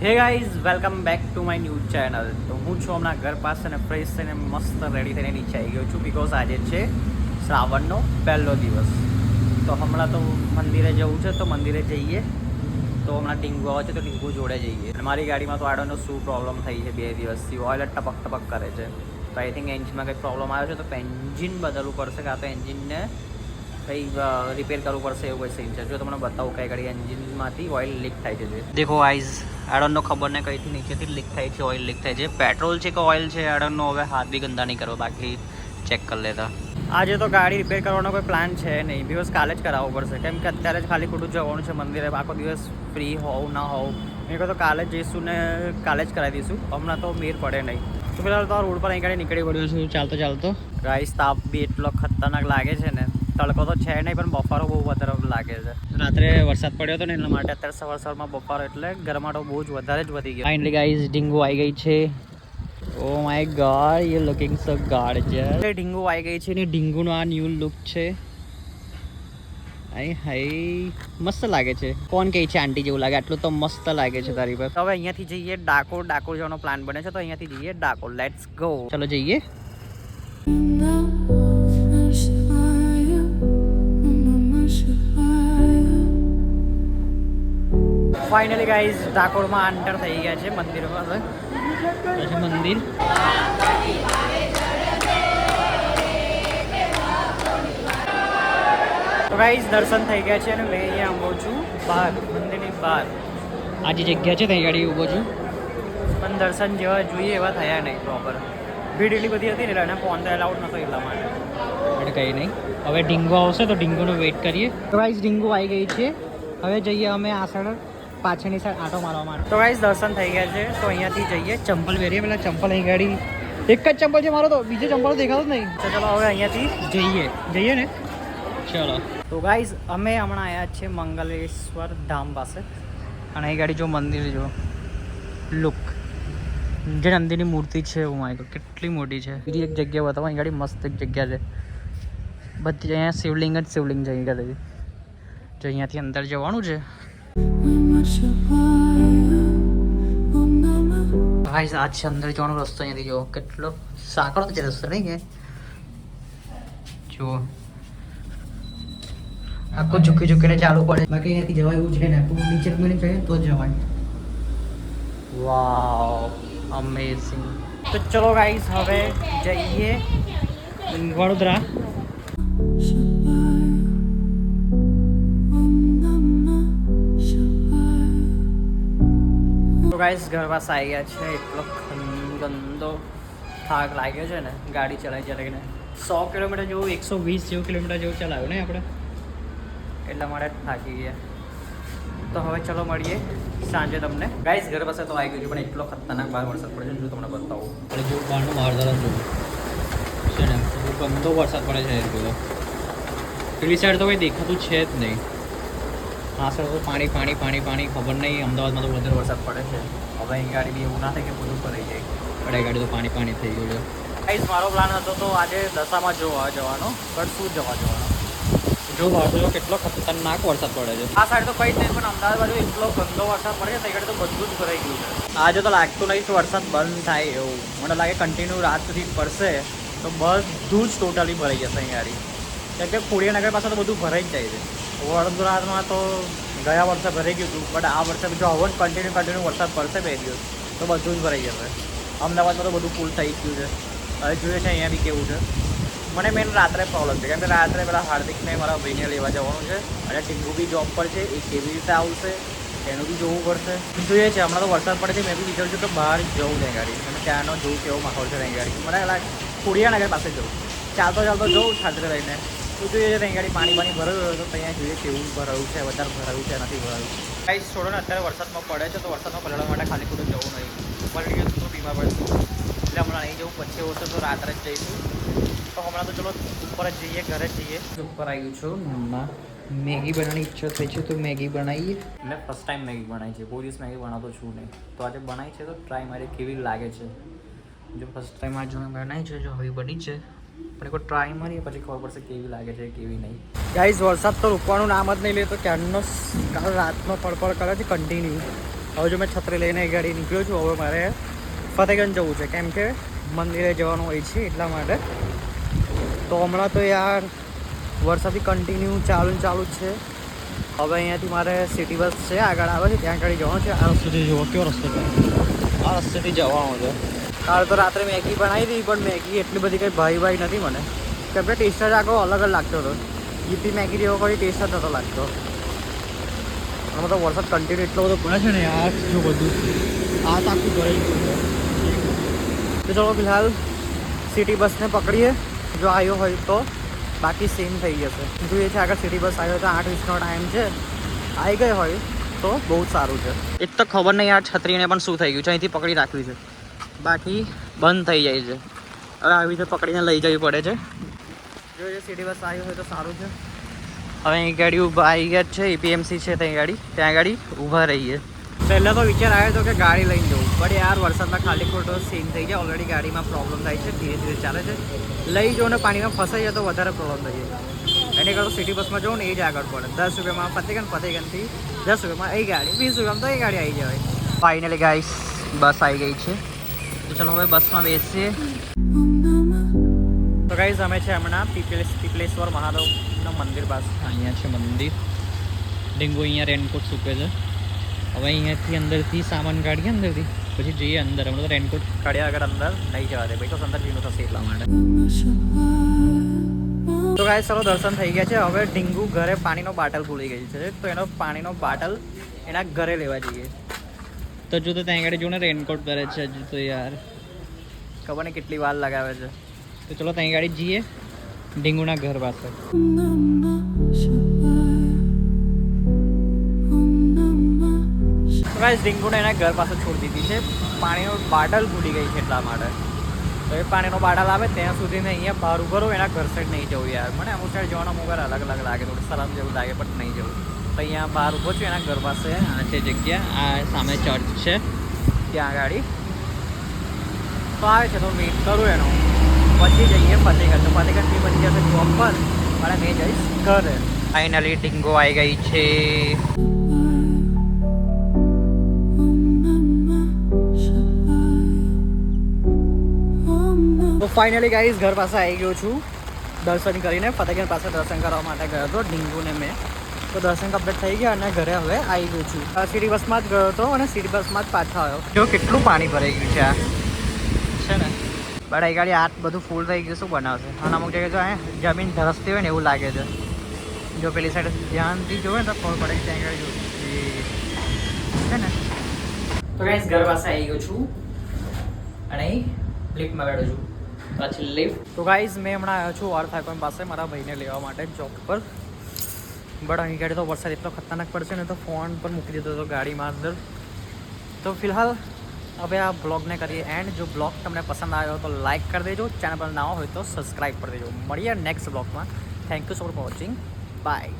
Hey guys welcome back to my news channel. તો હું છું હમણાં ઘર પાસે અને ફ્રેશ થઈને મસ્ત રેડી થઈને નીચે આવી ગયો છું બિકોઝ આજે છે શ્રાવણનો પહેલો દિવસ. તો હમણાં તો મંદિરે જવું છે તો મંદિરે જઈએ. તો હમણાં ટીંગુ આવે છે તો ટીંગુ જોડે જઈએ. અને મારી ગાડીમાં તો આડોનો શું પ્રોબ્લેમ થઈ છે 2 દિવસથી, ઓઇલ ટપક ટપક કરે છે. તો આઈ થિંક એન્જિનમાં કંઈક પ્રોબ્લેમ આવ્યો છે તો એન્જિન બદલવું પડશે, કાં તો એન્જિનને કંઈ રિપેર કરવું પડશે એવું કંઈ સીન છે. જો તમને બતાવું કઈ ગાડી એન્જિનમાંથી ઓઇલ લીક થાય છે. દેખો આઈઝ આડોનો ખબર ને કઈથી નીચેથી લીક થાય છે, ઓઇલ લીક થાય છે. પેટ્રોલ છે કે ઓઇલ છે આડોનો હવે હાથ બી ગંદા નહીં કરો, બાકી ચેક કરી લેતા. આજે તો ગાડી રિપેર કરવાનો કોઈ પ્લાન છે નહીં બિકોઝ કાલે જ કરાવવું પડશે, કેમ કે અત્યારે જ ખાલી ખોટું જવાનું છે મંદિરે. આખો દિવસ ફ્રી હોવ ના હોવ મેં કહો તો કાલે જ જઈશું ને કાલે જ કરાવી દઈશું. હમણાં તો મેર પડે નહીં. તો પેલા તો રોડ પર અહીં ગાડી નીકળી પડ્યો છું ચાલતો ચાલતો. ગાઈસ તાપ બી એટલો ખતરનાક લાગે છે ને, તડકો તો છે નહીં પણ બફારો બહુ વધારે લાગે છે. રાત્રે વરસાદ પડ્યો હતો ને એટલા માટે અત્યારે સવારમાં બફારો એટલે ગરમાટો બહુ જ વધારે જ વધી ગયો. ફાઇનલી ગાઈસ ઢીંગુ આવી ગઈ છે. Oh my God, you looking so gorgeous. ઢીંગુ આવી ગઈ છે ને ઢીંગુનો આ ન્યૂ લુક છે. આઈ હાય મસ્ત લાગે છે. કોણ કહે છે આંટી જેવું લાગે? આટલું તો મસ્ત લાગે છે તારી પર. હવે અહીંયાથી જઈએ ડાકોર. ડાકોર જવાનો પ્લાન બને છે તો અહીંયાથી જઈએ ડાકોર. Let's go. ચલો જઈએ. ફાઇનલી ગાઈઝ ડાકોરમાં એન્ટર થઈ ગયા છે મંદિર પાસે. મંદિર તો ગાઈઝ દર્શન થઈ ગયા છે અને મેં અહીંયા ઊભો છું બહાર, મંદિરની બહાર. આ જે જગ્યા છે ત્યાં ગાડી ઊભો છું, પણ દર્શન જેવા જોઈએ એવા થયા નહીં પ્રોપર. ભીડ એટલી બધી હતી ને એટલે એને ફોન તો એલાઉડ નહોતો એટલા માટે. એટલે કંઈ નહીં, હવે ઢીંગો આવશે તો ઢીંગોનો વેઇટ કરીએ. તો ગાઈઝ ઢીંગો આવી ગઈ છે. હવે જઈએ અમે આ સાઈડ પાછળની સાઈડ આટો મારવા માટે. તો ગાઈઝ દર્શન થઈ ગયા છે તો અહીંયાથી જઈએ. ચંપલ પહેરીએ. પેલા ચંપલ અહીં ગાડી એક જ ચંપલ છે મારો, તો બીજો ચંપલ દેખાતો જ નહીં. તો ચલો હવે અહીંયાથી જઈએ ને ચલો. તો ગાઈઝ અમે હમણાં આવ્યા છીએ મંગલેશ્વર ધામ પાસે. અને અહીં ગાડી જો મંદિર જો લુક, જે નંદીની મૂર્તિ છે ઓ માય ગોડ કેટલી મોટી છે. બીજી એક જગ્યા બતાવો, અહીં ગાડી મસ્ત એક જગ્યા છે. બધી અહીંયા શિવલિંગ જ શિવલિંગ છે અહીં ગાડી. જો અહીંયાથી અંદર જવાનું છે. ગાઈસ આ છે અંદર જવાનો રસ્તો. અહીંયાથી જો કેટલો સાંકડો છે રસ્તો નહીં કે જો આખું ઝૂકી ઝૂકીને ચાલુ પડે. બાકી અહીંયાથી જવાય એવું છે ને, આખું નીચે જઈએ તો જ જવાય. વાવ અમેઝિંગ. તો ચલો ગાઈસ હવે જઈએ વડોદરા. ગાઈસ ઘર પાસે આવી ગયા છે. એટલો ગંદો થાક લાગ્યો છે ને ગાડી ચલાવી ચલાવીને. 100 કિલોમીટર જેવું 120 જેવું કિલોમીટર જેવું ચલાવ્યું ને આપણે, એટલા માટે થાકી ગયા. તો હવે ચલો મળીએ સાંજે તમને. ગાઈસ ઘર પાસે તો આવી ગયું છે પણ એટલો ખતરનાક બહાર વરસાદ પડે છે જો તમને બતાવું. એટલે જો બહારનું મારદાર જો છે ને બહુ ગંદો વરસાદ પડે છે. એટલો પેલી સાઈડ તો કંઈ દેખાતું છે જ નહીં. હા સર, તો પાણી પાણી પાણી પાણી ખબર નહીં. અમદાવાદમાં તો વધારે વરસાદ પડે છે. હવે અહીં ગાડી બી એવું ના થાય કે બધું ભરાઈ જાય. પડે ગાડી તો પાણી પાણી થઈ ગયું છે. ગાઈસ મારો પ્લાન હતો તો આજે દશામાં જોવા જવાનો, પણ શું જવાનો જો બાજુ કેટલો ખતરનાક વરસાદ પડે છે. આ સાઈડ તો કંઈ જ નહીં પણ અમદાવાદ બાજુ એટલો ગંદો વરસાદ પડે છે. ત્યાં તો બધું જ ભરાઈ ગયું છે. આજે તો લાગતું નહીં કે વરસાદ બંધ થાય એવું. મને લાગે કન્ટિન્યુ રાત સુધી પડશે તો બધું જ ટોટલી ભરાઈ જશે અહીં ગાડી. કેમ કે ખોડિયાનગર પાસે તો બધું ભરાઈ જ જાય છે. વડોદરામાં તો ગયા વર્ષે ભરાઈ ગયું હતું, બટ આ વર્ષે જો હવે કન્ટિન્યુ વરસાદ પડશે 2 દિવસ તો બધું જ ભરાઈ જશે. અમદાવાદમાં તો બધું ફૂલ થઈ ગયું છે. હવે જોઈએ છે અહીંયા બી કેવું છે. મને મેન રાત્રે પ્રોબ્લેમ છે કેમ કે રાત્રે પેલા હાર્દિકને મારા ભાઈને લેવા જવાનું છે અને ટીંગુ બી જોબ પર છે. એ કેવી રીતે આવશે એનું બી જોવું પડશે. જોઈએ છે હમણાં તો વરસાદ પડે છે. મેં બી વિચાર્યું છું કે બહાર જવું ત્યાં ગાડી અને ત્યાંનો જોવું કેવો માહોલ છે ત્યાં ગાડી. મને લાગે ખોડિયાનગર પાસે જવું, ચાલતો જવું છાત્રે લઈને. તો જોઈએ છે ત્યાં ગાડી પાણી ભરાયું હોય તો ત્યાં જોઈએ કેવું ભરાયું છે, વધારે ભરાયું છે નથી ભરાયું. ગાઈસ છોડો ને, અત્યારે વરસાદમાં પડે છે તો વરસાદમાં પલળવા માટે ખાલી ખોટું જવું નહીં. પલળી ગયું તો બીમાર પડશું એટલે હમણાં નહીં જવું. પછી એવું તો રાત્રે જ જઈશું. તો હમણાં તો ચલો ઉપર જ જઈએ, ઘરે જ જઈએ. ઉપર આવી છું હમણાં. મેગી બનાવવાની ઈચ્છા થઈ છે તો મેગી બનાવીએ. મેં ફર્સ્ટ ટાઈમ મેગી બનાવી છે, કોઈ દિવસ મેગી બનાવતો છું નહીં. તો આજે બનાવી છે તો ટ્રાય મારી કેવી લાગે છે. જો ફર્સ્ટ ટાઈમ આજે મેં બનાવી છે, જો હવે બની છે પણ એક ટ્રાય મારીએ પછી ખબર પડશે કેવી લાગે છે કેવી નહીં. ગાઈઝ વરસાદ તો રૂકવાનું નામ જ નહીં લેતો. ક્યારનો કાલ રાતનો પડપડ કરે છે કન્ટિન્યુ. હવે જો મેં છત્રી લઈને ગાડી નીકળ્યો છું. હવે મારે ફતેગંજ જવું છે કેમ કે મંદિરે જવાનું હોય છે એટલા માટે. તો હમણાં તો યાર વરસાદથી કન્ટિન્યુ ચાલુ જ છે. હવે અહીંયાથી મારે સિટી બસ છે આગળ આવે છે ત્યાં આગળ જવાનું છે. આ રસ્તેથી જુઓ કેવો રસ્તો છે, આ રસ્તેથી જવાનું છે. કાલે તો રાત્રે મેગી બનાવી હતી પણ મેગી એટલી બધી કંઈ ભાઈ નથી મને, કેમ કે ટેસ્ટ જ આખો અલગ જ લાગતો હતો. ઈપી મેગી જેવો કોઈ ટેસ્ટ જ નહોતો લાગતો. આમાં તો વરસાદ કન્ટિન્યુ એટલો બધો પડે છે ને યાર, જો બધું આ તો આખું ભરાઈ ગયું છે. તો ચલો ફિલહાલ સિટી બસને પકડીએ જો આવ્યો હોય તો, બાકી સેમ થઈ જશે. જોઈએ છે આગળ સિટી બસ આવ્યો તો 8:20નો ટાઈમ છે, આવી ગઈ હોય તો બહુ જ સારું છે. એક તો ખબર નહીં યાર છત્રીને પણ શું થઈ ગયું છે, અહીંથી પકડી રાખવી છે બાકી બંધ થઈ જાય છે. હવે આવી રીતે પકડીને લઈ જવી પડે છે. જોઈએ સિટી બસ આવી હોય તો સારું છે. હવે અહીં ગાડી ઊભા આવી ગયા છે, એપીએમસી છે ત્યાં ગાડી ઊભા રહીએ. પહેલાં તો વિચાર આવ્યો હતો કે ગાડી લઈને જવું, પણ યાર વરસાદમાં ખાલી ખોટો સીન થઈ જાય. ઓલરેડી ગાડીમાં પ્રોબ્લેમ થાય છે, ધીરે ધીરે ચાલે છે. લઈ જાઓ ને પાણીમાં ફસાઈ જાય તો વધારે પ્રોબ્લેમ થઈ જાય. એની કરતાં સિટી બસમાં જાઉં ને એ જ આગળ પડે. 10 રૂપિયામાં ફતેગંજથી 10 રૂપિયામાં એ ગાડી, 20 રૂપિયામાં તો એ ગાડી આવી જાય. ફાઇનલી ગાઈસ બસ આવી ગઈ છે. તો ચલો હવે બસમાં બેસીએ. તો ગાઈસ અમે છે હમણાં પીપલેશ્વર મહાદેવનું મંદિર પાસે. અહીંયા છે મંદિર. ડીંગુ અહીંયા રેનકોટ સૂકે છે. હવે અહીંયાથી અંદરથી સામાન કાઢીએ, અંદરથી પછી જઈએ અંદર. હમણાં તો રેનકોટ કાઢ્યા આગળ અંદર નહીં જવા દે ભાઈ, તો અંદર ભીનું થશે એટલા માટે. તો ગાઈસ ચલો દર્શન થઈ ગયા છે. હવે ડીંગુ ઘરે પાણીનો બાટલ ભૂલી ગઈ છે, તો એનો પાણીનો બાટલ એના ઘરે લેવા જઈએ. તો જો તો ત્યાં આગળ જો ને રેનકોટ પહેરે છે હજુ તો યાર, ખબર નહીં કેટલી વાર લગાવે છે. તો ચલો ત્યાં ગાડી જઈએ ડીંગુના ઘર પાસે. ગાઈસ ડીંગુને એના ઘર પાસે છોડી દીધી છે. પાણીનો બાટલ ભૂલી ગઈ છે એટલા માટે. તો એ પાણીનો બાટલ આવે ત્યાં સુધી મેં અહીંયા બહાર ઉભો રહું, એના ઘર સાઈડ નહીં જવું યાર. મને અમુક સાઈડ જવાનો અમુક વાર અલગ લાગે, થોડું શરમ જેવું લાગે, પણ નહીં જવું. તો અહીંયા બહાર ઊભો છું એના ઘર પાસે. આ છે જગ્યા, આ સામે ચર્ચ છે ત્યાં ગાડી. તો આવે છે તો વેઇટ કરું એનો, પછી જઈએ ફતેગંજ. તો ફતેગંજથી પછી જશે જોબ પર અને મેં જઈશ ઘરે. ફાઇનલી ડીંગો આવી ગઈ છે. તો ફાઇનલી ગાઈઝ ઘર પાસે આવી ગયો છું દર્શન કરીને. ફતેગંજ પાસે દર્શન કરવા માટે ગયો હતો ડીંગુને મેં. તો દર્શન કમ્પ્લીટ થઈ ગયા અને ઘરે હવે આવી ગયો છું. સિટી બસમાં જ ગયો હતો અને સિટી બસમાં જ પાછો આવ્યો. જો કેટલું પાણી ભરાઈ ગયું છે આ છે ને. બટ એ ગાડી આ બધું ફૂલ થઈ ગયું, શું બનાવશે? અને અમુક જગ્યાએ જો જમીન ધરસતી હોય ને એવું લાગે છે. જો પેલી સાઈડ ધ્યાનથી જોવે ને તો ખબર પડે કે ત્યાં ગાડી છે ને. તો ગાઈઝ ઘર પાસે આવી ગયો છું અને લિફ્ટમાં બેઠો છું. પાછી લિફ્ટ. તો ગાઈઝ મેં હમણાં આવ્યો છું ઓર5 પાસે મારા ભાઈને લેવા માટે જોબ પર. બટ અહીં ગાડી તો વરસાદ એટલો ખતરનાક પડશે ને, તો ફોન પર મૂકી દીધો હતો ગાડીમાં અંદર. તો ફિલહાલ હવે આ બ્લોગને કરીએ એન્ડ. જો બ્લોગ તમને પસંદ આવ્યો તો લાઇક કરી દેજો, ચેનલ પર ના હોય તો સબસ્ક્રાઈબ કરી દેજો. મળીએ નેક્સ્ટ બ્લોગમાં. Thank you so much for watching. By.